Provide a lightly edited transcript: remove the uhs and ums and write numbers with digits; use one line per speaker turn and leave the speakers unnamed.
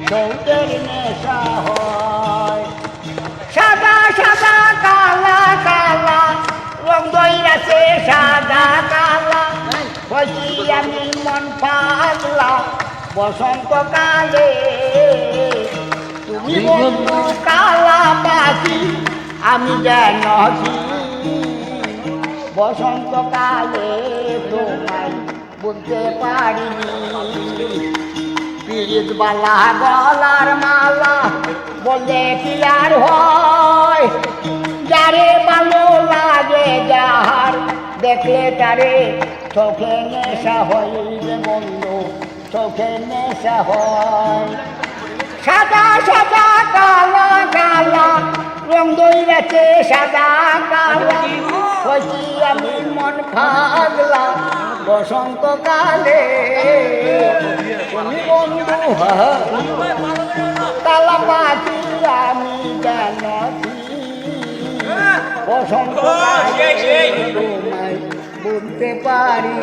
সৌদের নেশা হয়। সাদা সাদা কালা কালা রং দইরাছে সাদা কালা, হইছি আমি মন পাগলা বসন্তকালে। তুমি বন্ধু কালা পাখি আমি যেন বসন্তকালে তোমায় বলতে পারিনি। পিরিত বালা গলার মালা বললে কি আর হয়, যারে ভালো লাগে যাহার দেখলে তারে চোখে নেশা হয় রে বন্ধু, চোখে নেশা হয়। সাদা সাদা কালা কালা রং দইরাছে সাদা কালা, হইছি আমি মন পাগলা বসন্তকালে। তুমি বন্ধু কালা পাখি আমি জানি বসন্তকালে তোমায় বলতে পারি।